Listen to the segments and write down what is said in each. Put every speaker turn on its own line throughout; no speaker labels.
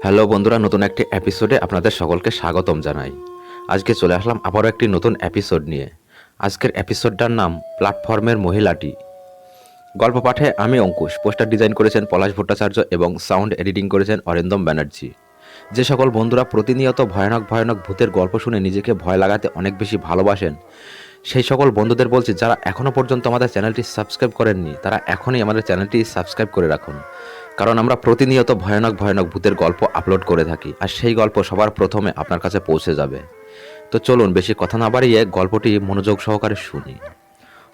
Hello বন্ধুরা, নতুন একটি এপিসোডে আপনাদের সকলকে স্বাগতম জানাই। আজকে চলে আসলাম আবারও একটি নতুন এপিসোড নিয়ে। আজকের এপিসোডটার নাম প্ল্যাটফর্মের মহিলাটি। গল্প পাঠে আমি অঙ্কুশ, পোস্টার ডিজাইন করেছেন পলাশ ভট্টাচার্য এবং সাউন্ড এডিটিং করেছেন অরিন্দম ব্যানার্জি। যে সকল বন্ধুরা প্রতিনিয়ত ভয়ানক ভয়ানক ভূতের গল্প শুনে নিজেকে ভয় লাগাতে অনেক বেশি ভালোবাসেন, সেই সকল বন্ধুদের বলছি যারা এখনও পর্যন্ত আমাদের চ্যানেলটি সাবস্ক্রাইব করেননি তারা এখনই আমাদের চ্যানেলটি সাবস্ক্রাইব করে রাখুন। কারণ আমরা প্রতিনিয়ত ভয়ানক ভয়ানক ভূতের গল্প আপলোড করে থাকি, আর সেই গল্প সবার প্রথমে আপনার কাছে পৌঁছে যাবে। তো চলুন বেশি কথা না বাড়িয়ে গল্পটি মনোযোগ সহকারে শুনি।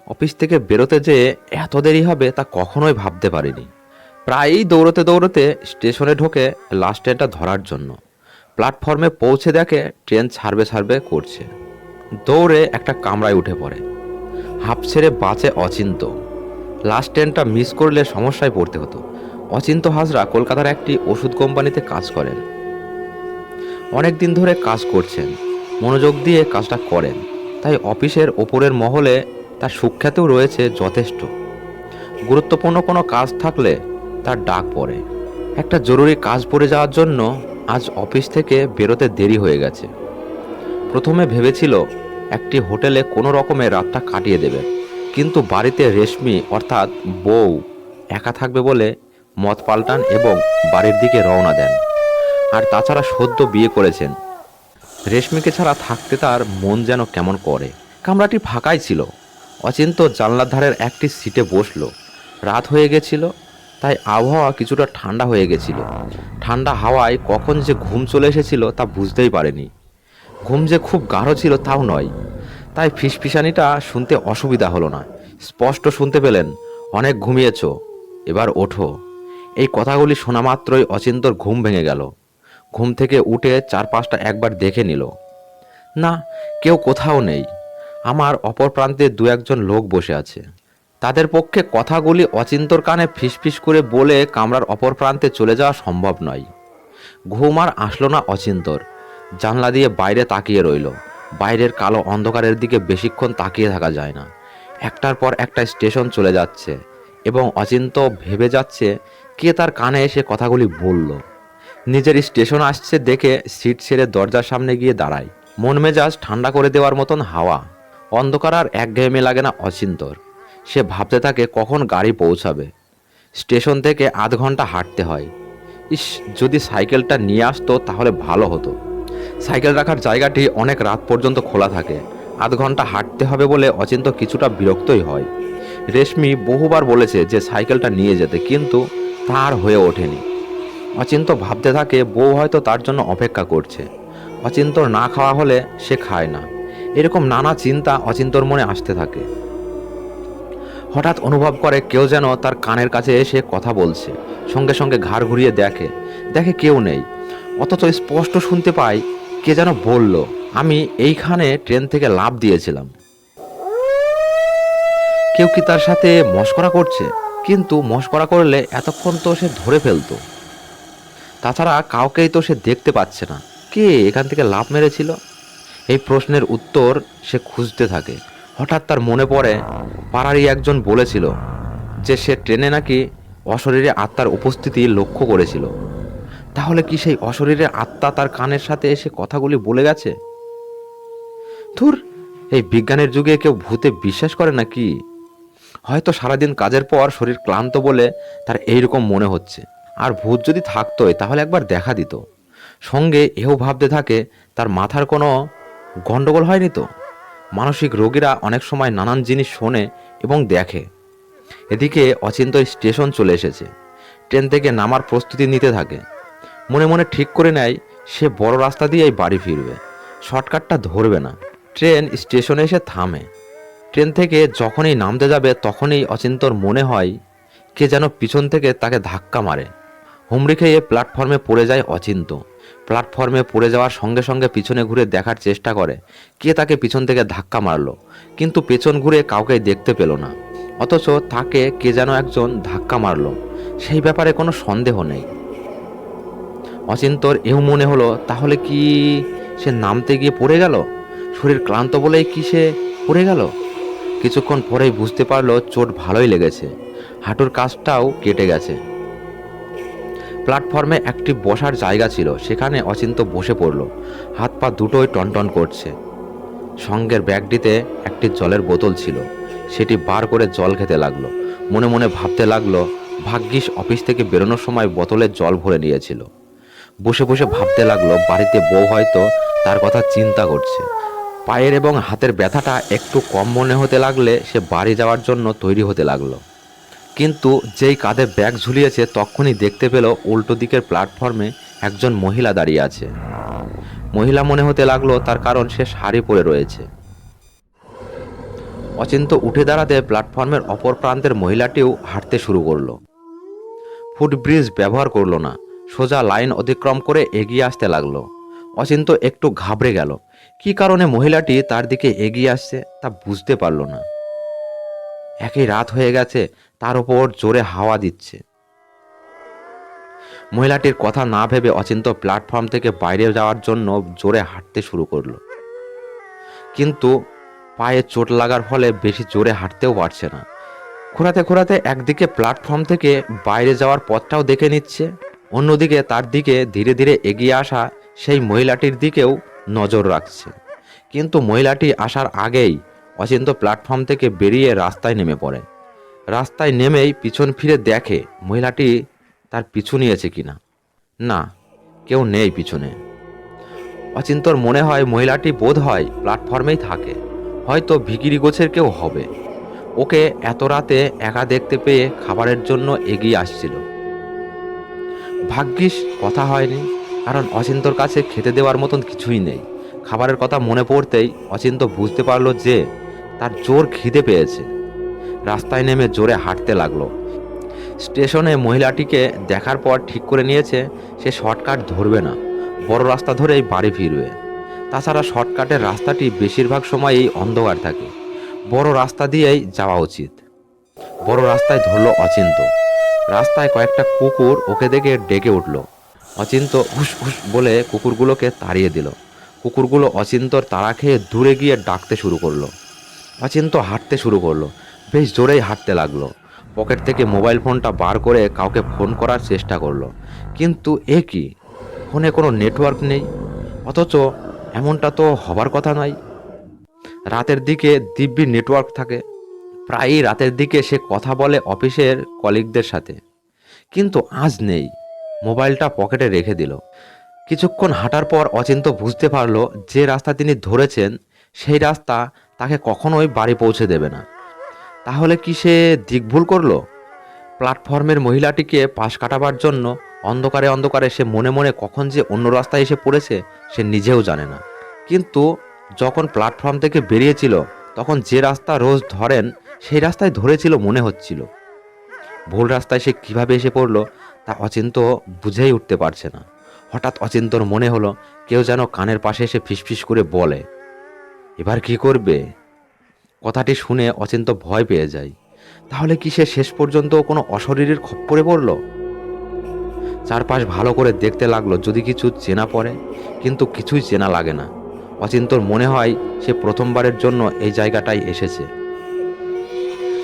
অফিস থেকে বেরোতে যে এত দেরি হবে তা কখনোই ভাবতে পারিনি। প্রায়ই দৌড়তে দৌড়তে স্টেশনে ঢোকে লাস্ট ট্রেনটা ধরার জন্য। প্ল্যাটফর্মে পৌঁছে দেখে ট্রেন ছাড়বে ছাড়বে করছে। দৌড়ে একটা কামরায় উঠে পড়ে। হাঁপ ছেড়ে বাঁচে অচিন্ত। লাস্ট ট্রেনটা মিস করলে সমস্যায় পড়তে হতো। অচিন্ত হাজরা কলকাতার একটি ওষুধ কোম্পানিতে কাজ করেন। অনেক দিন ধরে কাজ করছেন, মনোযোগ দিয়ে কাজটা করেন, তাই অফিসের ওপরের মহলে তার সুখ্যাতিও রয়েছে যথেষ্ট। গুরুত্বপূর্ণ কোনো কাজ থাকলে তার ডাক পড়ে। একটা জরুরি কাজ পড়ে যাওয়ার জন্য আজ অফিস থেকে বেরোতে দেরি হয়ে গেছে। প্রথমে ভেবেছিল একটি হোটেলে কোনো রকমে রাতটা কাটিয়ে দেবে, কিন্তু বাড়িতে রেশমি অর্থাৎ বউ একা থাকবে বলে মত পাল্টান এবং বাড়ির দিকে রওনা দেন। আর তাছাড়া সদ্য বিয়ে করেছেন, রেশমিকে ছাড়া থাকতে তার মন যেন কেমন করে। কামরাটি ফাঁকাই ছিল। অচিন্ত জানলার ধারের একটি সিটে বসলো। রাত হয়ে গেছিল, তাই আবহাওয়া কিছুটা ঠান্ডা হয়ে গেছিল। ঠান্ডা হাওয়ায় কখন যে ঘুম চলে এসেছিল তা বুঝতেই পারেনি। ঘুম যে খুব গাঢ় ছিল তাও নয়, তাই ফিসফিসানিটা শুনতে অসুবিধা হলো না। স্পষ্ট শুনতে পেলেন, অনেক ঘুমিয়েছ, এবার ওঠো। এই কথাগুলি শোনা মাত্রই অচিন্তর ঘুম ভেঙে গেল। ঘুম থেকে উঠে চারপাশটা একবার দেখে নিল। না, কেউ কোথাও নেই। আমার অপর প্রান্তে দু একজন লোক বসে আছে। তাদের পক্ষে কথাগুলি অচিন্তর কানে ফিসফিস করে বলে কামরার অপর প্রান্তে চলে যাওয়া সম্ভব নয়। ঘুম আর আসলো না অচিন্তর। জানলা দিয়ে বাইরে তাকিয়ে রইল। বাইরের কালো অন্ধকারের দিকে বেশিক্ষণ তাকিয়ে থাকা যায় না। একটার পর একটা স্টেশন চলে যাচ্ছে এবং অচিন্ত ভেবে যাচ্ছে কে তার কানে এসে কথাগুলি বলল। নিজের স্টেশন আসছে দেখে সিট ছেড়ে দরজার সামনে গিয়ে দাঁড়ায়। মন মেজাজ ঠান্ডা করে দেওয়ার মতন হাওয়া। অন্ধকার আর একঘেয়েমি লাগে না অচিন্তর। সে ভাবতে থাকে কখন গাড়ি পৌঁছাবে। স্টেশন থেকে আধ ঘন্টা হাঁটতে হয়। ইস, যদি সাইকেলটা নিয়ে আসতো তাহলে ভালো হতো। সাইকেল রাখার জায়গাটি অনেক রাত পর্যন্ত খোলা থাকে। আধ ঘন্টা হাঁটতে হবে বলে অচিন্ত কিছুটা বিরক্তই হয়। রেশমি বহুবার বলেছে যে সাইকেলটা নিয়ে যেতে, কিন্তু তার হয়ে ওঠেনি। অচিন্ত ভাবতে থাকে বউ হয়তো তার জন্য অপেক্ষা করছে। অচিন্তর না খাওয়া হলে সে খায় না। এরকম নানা চিন্তা অচিন্তর মনে আসতে থাকে। হঠাৎ অনুভব করে কেউ যেন তার কানের কাছে এসে কথা বলছে। সঙ্গে সঙ্গে ঘাড় ঘুরিয়ে দেখে দেখে কেউ নেই, অথচ স্পষ্ট শুনতে পায় কে যেন বলল, আমি এইখানে ট্রেন থেকে লাফ দিয়েছিলাম। কেউ কি তার সাথে মশকরা করছে? কিন্তু মশকরা করলে এতক্ষণ তো সে ধরে ফেলতো। তাছাড়া কাউকেই তো সে দেখতে পাচ্ছে না। কে এখান থেকে লাফ মেরেছিল? এই প্রশ্নের উত্তর সে খুঁজতে থাকে। হঠাৎ তার মনে পড়ে পাড়ারই একজন বলেছিল যে সে ট্রেনে নাকি অশরীরে আত্মার উপস্থিতি লক্ষ্য করেছিল। তাহলে কি সেই অশরীরে আত্মা তার কানের সাথে এসে কথাগুলি বলে গেছে? ধুর, এই বিজ্ঞানের যুগে কেউ ভূতে বিশ্বাস করে নাকি? হয়তো সারাদিন কাজের পর শরীর ক্লান্ত বলে তার এইরকম মনে হচ্ছে। আর ভূত যদি থাকতোই তাহলে একবার দেখা দিত। সঙ্গে এও ভাবতে থাকে তার মাথার কোনো গন্ডগোল হয়নি তো। মানসিক রোগীরা অনেক সময় নানান জিনিস শোনে এবং দেখে। এদিকে অচিন্ত স্টেশন চলে এসেছে। ট্রেন থেকে নামার প্রস্তুতি নিতে থাকে। মনে মনে ঠিক করে নেয় সে বড় রাস্তা দিয়েই বাড়ি ফিরবে, শর্টকাটটা ধরবে না। ট্রেন স্টেশনে এসে থামে। ট্রেন থেকে যখনই নামতে যাবে তখনই অচিন্তর মনে হয় কে যেন পিছন থেকে তাকে ধাক্কা মারে। হুমড়ি খেয়ে প্ল্যাটফর্মে পড়ে যায় অচিন্ত। প্ল্যাটফর্মে পড়ে যাওয়ার সঙ্গে সঙ্গে পিছনে ঘুরে দেখার চেষ্টা করে কে তাকে পিছন থেকে ধাক্কা মারলো, কিন্তু পেছন ঘুরে কাউকে দেখতে পেল না। অথচ তাকে কে যেন একজন ধাক্কা মারলো, সেই ব্যাপারে কোনো সন্দেহ নেই। অচিন্তর এও মনে হলো তাহলে কি সে নামতে গিয়ে পড়ে গেল? শরীর ক্লান্ত বলেই কি সে পড়ে গেল? কিছুক্ষণ পরেই বুঝতে পারলো চোট ভালোই লেগেছে, হাঁটুর কাছটাও কেটে গেছে। প্ল্যাটফর্মে একটি বসার জায়গা ছিল, সেখানে অচিন্ত বসে পড়ল। হাত পা দুটোই টনটন করছে। সঙ্গের ব্যাগটিতে একটি জলের বোতল ছিল, সেটি বার করে জল খেতে লাগলো। মনে মনে ভাবতে লাগলো, ভাগ্যিস অফিস থেকে বেরোনোর সময় বোতলে জল ভরে নিয়েছিল। বসে বসে ভাবতে লাগলো, বাড়িতে বউ হয়তো তার কথা চিন্তা করছে। পায়ের এবং হাতের ব্যথাটা একটু কম মনে হতে লাগলে সে বাড়ি যাওয়ার জন্য তৈরি হতে লাগলো। কিন্তু যেই কাঁধে ব্যাগ ঝুলিয়েছে তখনই দেখতে পেল উল্টো দিকের প্ল্যাটফর্মে একজন মহিলা দাঁড়িয়ে আছে। মহিলা মনে হতে লাগলো তার, কারণ সে শাড়ি পরে রয়েছে। অচিন্ত উঠে দাঁড়াতে প্ল্যাটফর্মের অপর প্রান্তের মহিলাটিও হাঁটতে শুরু করলো। ফুটব্রিজ ব্যবহার করলো না, সোজা লাইন অতিক্রম করে এগিয়ে আসতে লাগলো। অচিন্ত একটু ঘাবড়ে গেল। কী কারণে মহিলাটি তার দিকে এগিয়ে আসছে তা বুঝতে পারল না। একই রাত হয়ে গেছে, তার উপর জোরে হাওয়া দিচ্ছে। মহিলাটির কথা না ভেবে অচিন্ত প্ল্যাটফর্ম থেকে বাইরে যাওয়ার জন্য জোরে হাঁটতে শুরু করলো। কিন্তু পায়ে চোট লাগার ফলে বেশি জোরে হাঁটতেও পারছে না। ঘোরাতে ঘোরাতে একদিকে প্ল্যাটফর্ম থেকে বাইরে যাওয়ার পথটাও দেখে নিচ্ছে, অন্যদিকে তার দিকে ধীরে ধীরে এগিয়ে আসা সেই মহিলাটির দিকেও নজর রাখছে। কিন্তু মহিলাটি আসার আগেই অচিন্ত প্ল্যাটফর্ম থেকে বেরিয়ে রাস্তায় নেমে পড়ে। রাস্তায় নেমেই পিছন ফিরে দেখে মহিলাটি তার পিছু নিয়েছে কিনা। না, কেউ নেই পিছনে। অচিন্তর মনে হয় মহিলাটি বোধ হয় প্ল্যাটফর্মেই থাকে, হয়তো ভিখিরি গোছের কেউ হবে। ওকে এত রাতে একা দেখতে পেয়ে খাবারের জন্য এগিয়ে আসছিল। ভাগ্যিস কথা হয়নি, কারণ অচিন্তর কাছে খেতে দেওয়ার মতন কিছুই নেই। খাবারের কথা মনে পড়তেই অচিন্ত বুঝতে পারলো যে তার জোর খিদে পেয়েছে। রাস্তায় নেমে জোরে হাঁটতে লাগলো। স্টেশনে মহিলাটিকে দেখার পর ঠিক করে নিয়েছে সে শর্টকাট ধরবে না, বড় রাস্তা ধরেই বাড়ি ফিরবে। তাছাড়া শর্টকাটের রাস্তাটি বেশিরভাগ সময়ই অন্ধকার থাকে, বড় রাস্তা দিয়েই যাওয়া উচিত। বড় রাস্তায় ধরল অচিন্ত। রাস্তায় কয়েকটা কুকুর ওকে দেখে ডেকে উঠল। অচিন্ত হুস হুস বলে কুকুরগুলোকে তাড়িয়ে দিল। কুকুরগুলো অচিন্তর তাড়া খেয়ে দূরে গিয়ে ডাকতে শুরু করলো। অচিন্ত হাঁটতে শুরু করলো, বেশ জোরেই হাঁটতে লাগলো। পকেট থেকে মোবাইল ফোনটা বার করে কাউকে ফোন করার চেষ্টা করলো, কিন্তু এ কি, ফোনে কোনো নেটওয়ার্ক নেই। অথচ এমনটা তো হবার কথা নয়। রাতের দিকে দিব্যি নেটওয়ার্ক থাকে। প্রায়ই রাতের দিকে সে কথা বলে অফিসের কলিগদের সাথে, কিন্তু আজ নেই। মোবাইলটা পকেটে রেখে দিল। কিছুক্ষণ হাঁটার পর অচিন্ত বুঝতে পারলো যে রাস্তা তিনি ধরেছেন সেই রাস্তা তাকে কখনোই বাড়ি পৌঁছে দেবে না। তাহলে কি সে দিক ভুল করলো? প্ল্যাটফর্মের মহিলাটিকে পাশ কাটাবার জন্য অন্ধকারে অন্ধকারে সে মনে মনে কখন যে অন্য রাস্তায় এসে পড়েছে সে নিজেও জানে না। কিন্তু যখন প্ল্যাটফর্ম থেকে বেরিয়েছিল তখন যে রাস্তা রোজ ধরেন সেই রাস্তায় ধরেছিল মনে হচ্ছিল। ভুল রাস্তায় সে কিভাবে এসে পড়লো তা অচিন্ত বুঝেই উঠতে পারছে না। হঠাৎ অচিন্তর মনে হলো কেউ যেন কানের পাশে এসে ফিসফিস করে বলে, এবার কি করবে? কথাটি শুনে অচিন্ত ভয় পেয়ে যায়। তাহলে কি সে শেষ পর্যন্ত কোনো অশরীরীর খপ্পরে পড়ল? চারপাশ ভালো করে দেখতে লাগলো যদি কিছু চেনা পড়ে, কিন্তু কিছুই চেনা লাগে না। অচিন্তর মনে হয় সে প্রথমবারের জন্য এই জায়গাটায় এসেছে।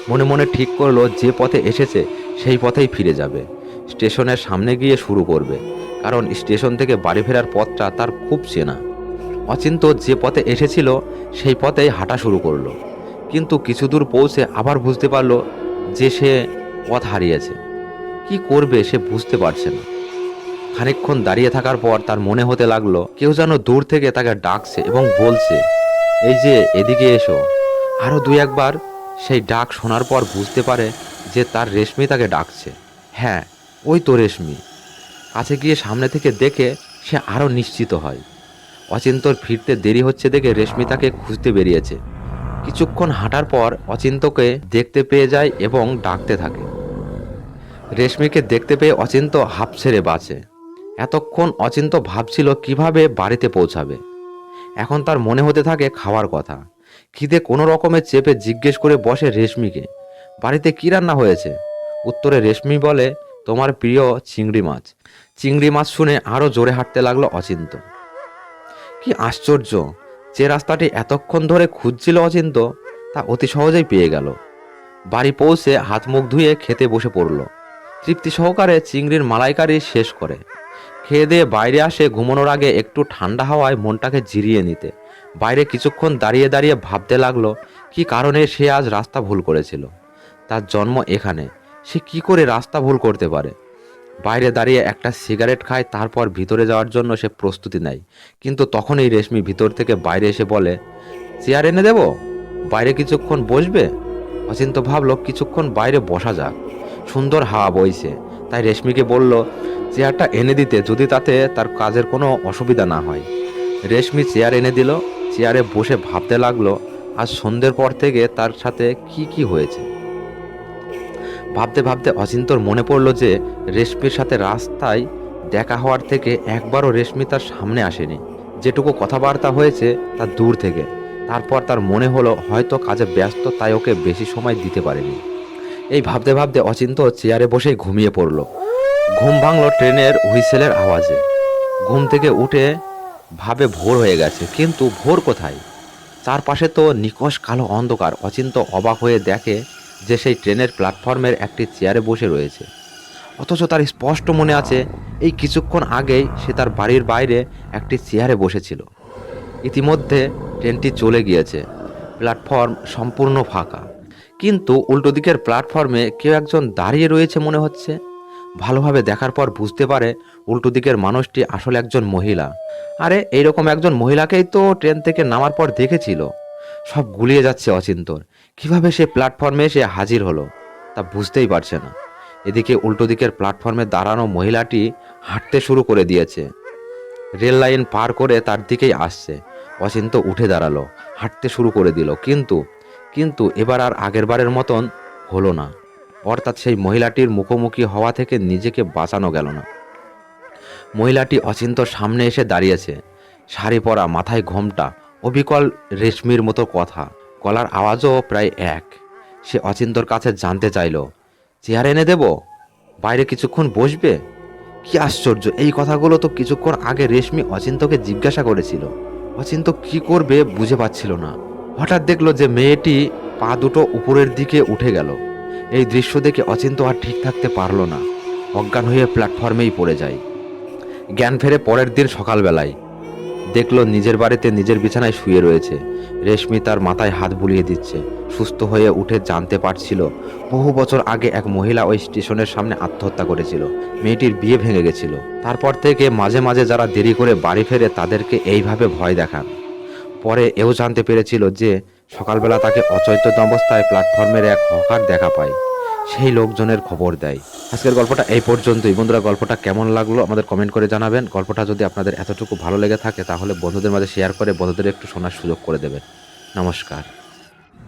মনে মনে ঠিক করলো যে পথে এসেছে সেই পথেই ফিরে যাবে। স্টেশনের সামনে গিয়ে শুরু করবে, কারণ স্টেশন থেকে বাড়ি ফেরার পথটা তার খুব চেনা। অচিন্ত যে পথে এসেছিল সেই পথেই হাঁটা শুরু করলো, কিন্তু কিছু দূর পৌঁছে আবার বুঝতে পারলো যে সে পথ হারিয়েছে। কি করবে সে বুঝতে পারছে না। খানিকক্ষণ দাঁড়িয়ে থাকার পর তার মনে হতে লাগলো কেউ যেন দূর থেকে তাকে ডাকছে এবং বলছে, এই যে এদিকে এসো। আরও দুই একবার সেই ডাক শোনার পর বুঝতে পারে যে তার রেশমি তাকে ডাকছে। হ্যাঁ, ওই তো রেশমি। কাছে গিয়ে সামনে থেকে দেখে সে আরও নিশ্চিত হয়। অচিন্তর ফিরতে দেরি হচ্ছে দেখে রেশমি তাকে খুঁজতে বেরিয়েছে। কিছুক্ষণ হাঁটার পর অচিন্তকে দেখতে পেয়ে যায় এবং ডাকতে থাকে। রেশমিকে দেখতে পেয়ে অচিন্ত হাঁপ ছেড়ে বাঁচে। এতক্ষণ অচিন্ত ভাবছিল কিভাবে বাড়িতে পৌঁছাবে। এখন তার মনে হতে থাকে খাওয়ার কথা। খিদে কোনো রকমে চেপে জিজ্ঞেস করে বসে রেশমিকে, বাড়িতে কি রান্না হয়েছে? উত্তরে রেশমি বলে, তোমার প্রিয় চিংড়ি মাছ। চিংড়ি মাছ শুনে আরও জোরে হাঁটতে লাগলো অচিন্ত। কি আশ্চর্য, যে রাস্তাটি এতক্ষণ ধরে খুঁজছিল অচিন্ত তা অতি সহজেই পেয়ে গেল। বাড়ি পৌঁছে হাত মুখ ধুয়ে খেতে বসে পড়ল। তৃপ্তি সহকারে চিংড়ির মালাইকারি শেষ করে খেয়ে দিয়ে বাইরে আসে ঘুমানোর আগে একটু ঠান্ডা হাওয়ায় মনটাকে জিরিয়ে নিতে। বাইরে কিছুক্ষণ দাঁড়িয়ে দাঁড়িয়ে ভাবতে লাগলো কি কারণে সে আজ রাস্তা ভুল করেছিল। তার জন্ম এখানে, সে কি করে রাস্তা ভুল করতে পারে। বাইরে দাঁড়িয়ে একটা সিগারেট খায়, তারপর ভিতরে যাওয়ার জন্য সে প্রস্তুতি নেয়। কিন্তু তখনই রেশমি ভিতর থেকে বাইরে এসে বলে, চেয়ার এনে দেব, বাইরে কিছুক্ষণ বসবে। অচিন্ত ভাবলো কিছুক্ষণ বাইরে বসা যাক, সুন্দর হাওয়া বইছে। তাই রেশমিকে বলল চেয়ারটা এনে দিতে, যদি তাতে তার কাজের কোনো অসুবিধা না হয়। রেশমি চেয়ার এনে দিল। চেয়ারে বসে ভাবতে লাগলো আজ সন্ধ্যের পর থেকে তার সাথে কি কি হয়েছে। ভাবতে ভাবতে অচিন্তর মনে পড়ল যে রেশমির সাথে রাস্তায় দেখা হওয়ার থেকে একবারও রেশমি তার সামনে আসেনি। যেটুকু কথাবার্তা হয়েছে তা দূর থেকে। তারপর তার মনে হলো হয়তো কাজে ব্যস্ত, তাই ওকে বেশি সময় দিতে পারেনি। এই ভাবতে ভাবতে অচিন্ত চেয়ারে বসেই ঘুমিয়ে পড়ল। ঘুম ভাঙল ট্রেনের হুইসেলের আওয়াজে। ঘুম থেকে উঠে ভাবে ভোর হয়ে গেছে, কিন্তু ভোর কোথায়? চারপাশে তো নিকষ কালো অন্ধকার। অচিন্ত অবাক হয়ে দেখে যে সেই ট্রেনের প্ল্যাটফর্মের একটি চেয়ারে বসে রয়েছে। অথচ তার স্পষ্ট মনে আছে এই কিছুক্ষণ আগেই সে তার বাড়ির বাইরে একটি চেয়ারে বসেছিল। ইতিমধ্যে ট্রেনটি চলে গিয়েছে, প্ল্যাটফর্ম সম্পূর্ণ ফাঁকা। কিন্তু উল্টো দিকের প্ল্যাটফর্মে কেউ একজন দাঁড়িয়ে রয়েছে মনে হচ্ছে। ভালোভাবে দেখার পর বুঝতে পারে উল্টো দিকের মানুষটি আসলে একজন মহিলা। আরে এইরকম একজন মহিলাকেই তো ট্রেন থেকে নামার পর দেখেছিল। সব গুলিয়ে যাচ্ছে অচিন্তর। কিভাবে সে প্ল্যাটফর্মে এসে হাজির হলো তা বুঝতেই পারছে না। এদিকে উল্টো দিকের প্ল্যাটফর্মে দাঁড়ানো মহিলাটি হাঁটতে শুরু করে দিয়েছে। রেল লাইন পার করে তার দিকেই আসছে। অচিন্ত উঠে দাঁড়ালো, হাঁটতে শুরু করে দিল। কিন্তু এবার আর আগেরবারের মতন হলো না। অর্থাৎ সেই মহিলাটির মুখোমুখি হওয়া থেকে নিজেকে বাঁচানো গেল না। মহিলাটি অচিন্তর সামনে এসে দাঁড়িয়েছে। শাড়ি পরা, মাথায় ঘোমটা, অবিকল রেশমির মতো কথা, গলার আওয়াজও প্রায় এক। সে অচিন্তর কাছে জানতে চাইল, চেয়ার এনে দেব, বাইরে কিছুক্ষণ বসবে। কি আশ্চর্য, এই কথাগুলো তো কিছুক্ষণ আগে রেশমি অচিন্তকে জিজ্ঞাসা করেছিল। অচিন্ত কি করবে বুঝে পাচ্ছিল না। হঠাৎ দেখলো যে মেয়েটি পা দুটো উপরের দিকে উঠে গেল। এই দৃশ্য দেখে অচিন্ত আর ঠিক থাকতে পারল না। অজ্ঞান হয়ে প্ল্যাটফর্মেই পড়ে যায়। জ্ঞান ফেরে পরের দিন সকালবেলায় দেখলো নিজের বাড়িতে নিজের বিছানায় শুয়ে রয়েছে। রেশমি তার মাথায় হাত বুলিয়ে দিচ্ছে। সুস্থ হয়ে উঠে জানতে পারছিল বহু বছর আগে এক মহিলা ওই স্টেশনের সামনে আত্মহত্যা করেছিল। মেয়েটির বিয়ে ভেঙে গেছিল। তারপর থেকে মাঝে মাঝে যারা দেরি করে বাড়ি ফেরে তাদেরকে এইভাবে ভয় দেখান। পরে এও জানতে পেরেছিল যে সকালবেলা তাকে অচৈতন্য অবস্থায় প্ল্যাটফর্মের এক হকার দেখা পায়। সেই লোকজনের খবর দেয়। আজকের গল্পটা এই পর্যন্তই। বন্ধুরা, গল্পটা কেমন লাগলো আমাদের কমেন্ট করে জানাবেন। গল্পটা যদি আপনাদের এতটুকু ভালো লেগে থাকে তাহলে বন্ধুদের মাঝে শেয়ার করে বন্ধুদের একটু শোনার সুযোগ করে দেবেন। নমস্কার।